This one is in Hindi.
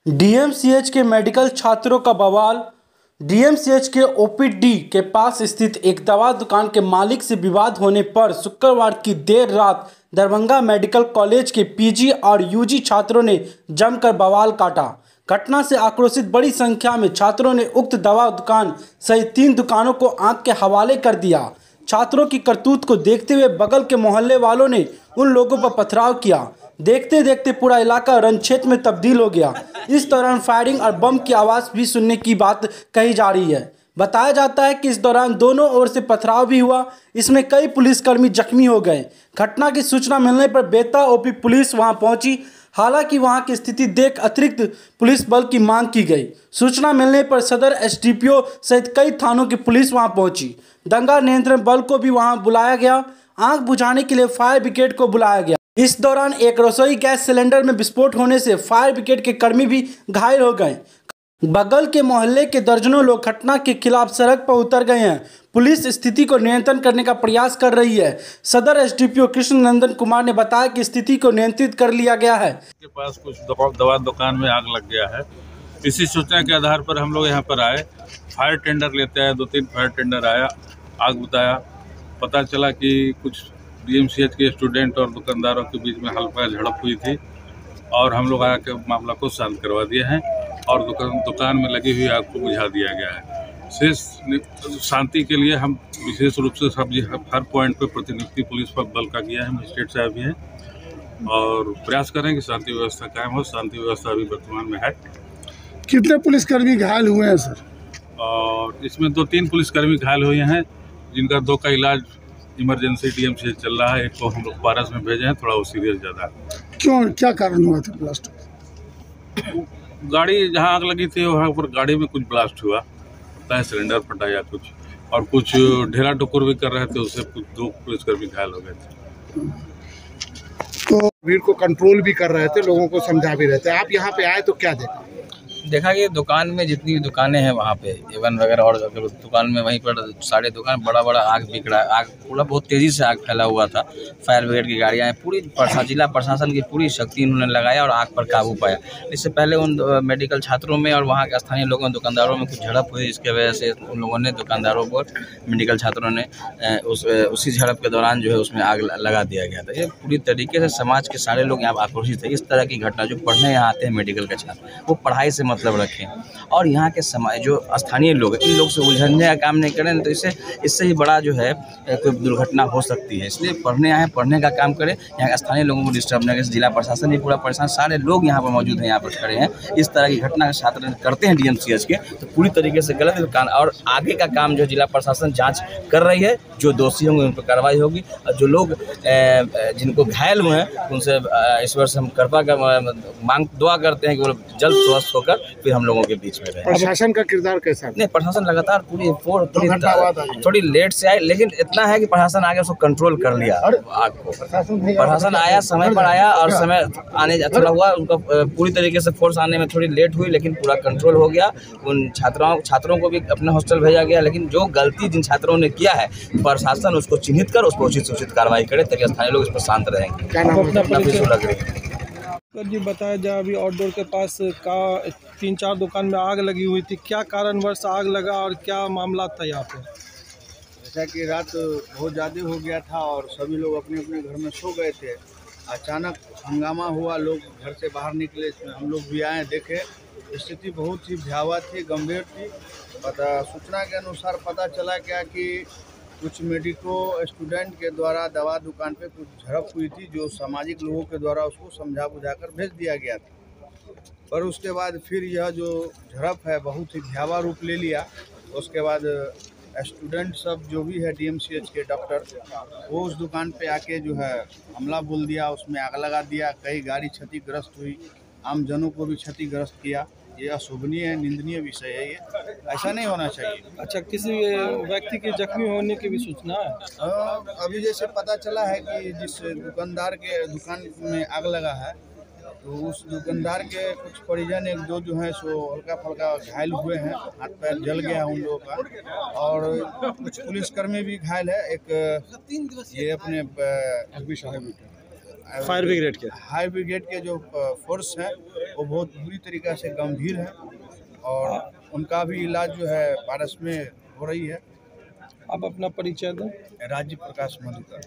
डीएमसीएच के मेडिकल छात्रों का बवाल। डीएमसीएच के ओपीडी के पास स्थित एक दवा दुकान के मालिक से विवाद होने पर शुक्रवार की देर रात दरभंगा मेडिकल कॉलेज के पीजी और यूजी छात्रों ने जमकर बवाल काटा। घटना से आक्रोशित बड़ी संख्या में छात्रों ने उक्त दवा दुकान सहित 3 दुकानों को आग के हवाले कर दिया। छात्रों की करतूत को देखते हुए बगल के मोहल्ले वालों ने उन लोगों पर पथराव किया। देखते देखते पूरा इलाका रणक्षेत्र में तब्दील हो गया। इस दौरान फायरिंग और बम की आवाज़ भी सुनने की बात कही जा रही है। बताया जाता है कि इस दौरान दोनों ओर से पथराव भी हुआ। इसमें कई पुलिसकर्मी जख्मी हो गए। घटना की सूचना मिलने पर बेता ओपी पुलिस वहां पहुंची। हालांकि वहां की स्थिति देख अतिरिक्त पुलिस बल की मांग की गई। सूचना मिलने पर सदर एसडीपीओ सहित कई थानों की पुलिस वहां पहुंची। दंगा नियंत्रण बल को भी वहां बुलाया गया। आग बुझाने के लिए फायर ब्रिगेड को बुलाया गया। इस दौरान एक रसोई गैस सिलेंडर में विस्फोट होने से फायर ब्रिगेड के कर्मी भी घायल हो गए। बगल के मोहल्ले के दर्जनों लोग घटना के खिलाफ सड़क पर उतर गए हैं। पुलिस स्थिति को नियंत्रण करने का प्रयास कर रही है। सदर एसडीपीओ कृष्ण नंदन कुमार ने बताया कि स्थिति को नियंत्रित कर लिया गया है। के पास कुछ दवा दुकान में आग लग गया है। इसी सूचना के आधार पर हम लोग यहाँ पर आए। फायर टेंडर लेते आए, 2-3 फायर टेंडर आया, आग बुताया। पता चला कि कुछ डीएमसीएच के स्टूडेंट और दुकानदारों के बीच में हल्का झड़प हुई थी और हम लोग आके मामला को शांत करवा दिए हैं और दुकान में लगी हुई आग को बुझा दिया गया है। शेष शांति के लिए हम विशेष रूप से हर पॉइंट पे प्रतिनियुक्ति पुलिस पर बल का किया है। मजिस्ट्रेट साहब भी हैं और प्रयास करें कि शांति व्यवस्था कायम हो। शांति व्यवस्था अभी वर्तमान में है। कितने पुलिसकर्मी घायल हुए हैं सर? और इसमें 2-3 पुलिसकर्मी घायल हुए हैं, जिनका 2 का इलाज इमरजेंसी डीएमसीएच चल रहा है। एक को हम लोग पारस में भेजे हैं, थोड़ा वो सीरियस ज़्यादा। क्यों, क्या कारण हुआ था ब्लास्ट? गाड़ी जहाँ आग लगी थी वहाँ पर गाड़ी में कुछ ब्लास्ट हुआ, पता है सिलेंडर फटा या कुछ, और कुछ ढेला टुकुर भी कर रहे थे, उससे कुछ 2 पुलिसकर्मी घायल हो गए थे। तो भीड़ को कंट्रोल भी कर रहे थे, लोगों को समझा भी रहे थे। आप यहाँ पे आए तो क्या देखा कि दुकान में जितनी भी दुकानें हैं वहाँ पे एवन वगैरह और दुकान में वहीं पर सारे दुकान बड़ा आग बिक रहा है। आग पूरा बहुत तेज़ी से आग फैला हुआ था। फायर ब्रिगेड की गाड़ियाँ पूरी जिला प्रशासन की पूरी शक्ति उन्होंने लगाया और आग पर काबू पाया। इससे पहले उन मेडिकल छात्रों में और वहाँ के स्थानीय लोगों दुकानदारों में कुछ झड़प हुई, जिसकी वजह से उन लोगों ने दुकानदारों को मेडिकल छात्रों ने उसी झड़प के दौरान जो है उसमें आग लगा दिया गया था। ये पूरी तरीके से समाज के सारे लोग यहाँ आक्रोशित है। इस तरह की घटना जो पढ़ने यहाँ आते हैं मेडिकल के छात्र, वो पढ़ाई से मतलब रखें और यहाँ के समाज जो स्थानीय लोग हैं इन लोग से उलझने का काम नहीं करें, तो इससे ही बड़ा जो है कोई दुर्घटना हो सकती है। इसलिए पढ़ने आए, पढ़ने का काम करें। यहाँ के स्थानीय लोगों को डिस्टर्ब नहीं करें। जिला प्रशासन भी पूरा परेशान, सारे लोग यहाँ पर मौजूद हैं, यहाँ पर खड़े हैं। इस तरह की घटना के छात्र करते हैं डीएमसीएच के, तो पूरी तरीके से गलत है। और आगे का काम जो जिला प्रशासन जाँच कर रही है, जो दोषी होंगे उन पर कार्रवाई होगी। और जो लोग जिनको घायल हुए हैं उनसे ईश्वर से हम कृपा का मांग दुआ करते हैं कि वो जल्द स्वस्थ होकर फिर हम लोगों के बीच में रहे। प्रशासन का किरदार कैसा? नहीं, प्रशासन लगातार थोड़ी लेट से आए, लेकिन इतना है कि प्रशासन आगे उसको कंट्रोल कर लिया आग को। प्रशासन आया, समय पर आया और समय आने थोड़ा हुआ, उनका पूरी तरीके से फोर्स आने में थोड़ी लेट हुई, लेकिन पूरा कंट्रोल हो गया। उन छात्रों को भी अपने हॉस्टल भेजा गया, लेकिन जो गलती जिन छात्रों ने किया है प्रशासन उसको चिन्हित कर उस पर उचित कार्रवाई करे, ताकि स्थानीय लोग इस पर शांत रहेंगे। क्या नाम है? जी बताया जाए, अभी आउटडोर के पास का 3-4 दुकान में आग लगी हुई थी। क्या कारणवश आग लगा और क्या मामला था यहाँ पे? जैसा कि रात बहुत ज़्यादा हो गया था और सभी लोग अपने अपने घर में सो गए थे। अचानक हंगामा हुआ, लोग घर से बाहर निकले, इसमें हम लोग भी आए, देखे स्थिति बहुत ही भयावह थी, गंभीर थी। सूचना के अनुसार पता चला क्या कि कुछ मेडिको स्टूडेंट के द्वारा दवा दुकान पे कुछ झड़प हुई थी, जो सामाजिक लोगों के द्वारा उसको समझा बुझाकर भेज दिया गया था। पर उसके बाद फिर यह जो झड़प है बहुत ही भयावह रूप ले लिया। उसके बाद स्टूडेंट सब जो भी है डीएमसीएच के डॉक्टर, वो उस दुकान पे आके जो है हमला बोल दिया, उसमें आग लगा दिया। कई गाड़ी क्षतिग्रस्त हुई, आम जनों को भी क्षतिग्रस्त किया। ये अशोभनीय है, निंदनीय विषय है। ये ऐसा नहीं होना चाहिए। अच्छा, किसी व्यक्ति के जख्मी होने की भी सूचना है? अभी जैसे पता चला है कि जिस दुकानदार के दुकान में आग लगा है, तो उस दुकानदार के कुछ परिजन 1-2 जो हैं सो हल्का फुल्का घायल हुए हैं, हाथ पैर जल गया है उन लोगों का। और कुछ पुलिसकर्मी भी घायल है। एक ये अपने फायर ब्रिगेड के? हाई ब्रिगेड के जो फोर्स है वो बहुत बुरी तरीक़े से गंभीर है और उनका भी इलाज जो है पारस में हो रही है। आप अपना परिचय दें। राजीव प्रकाश मधुकर।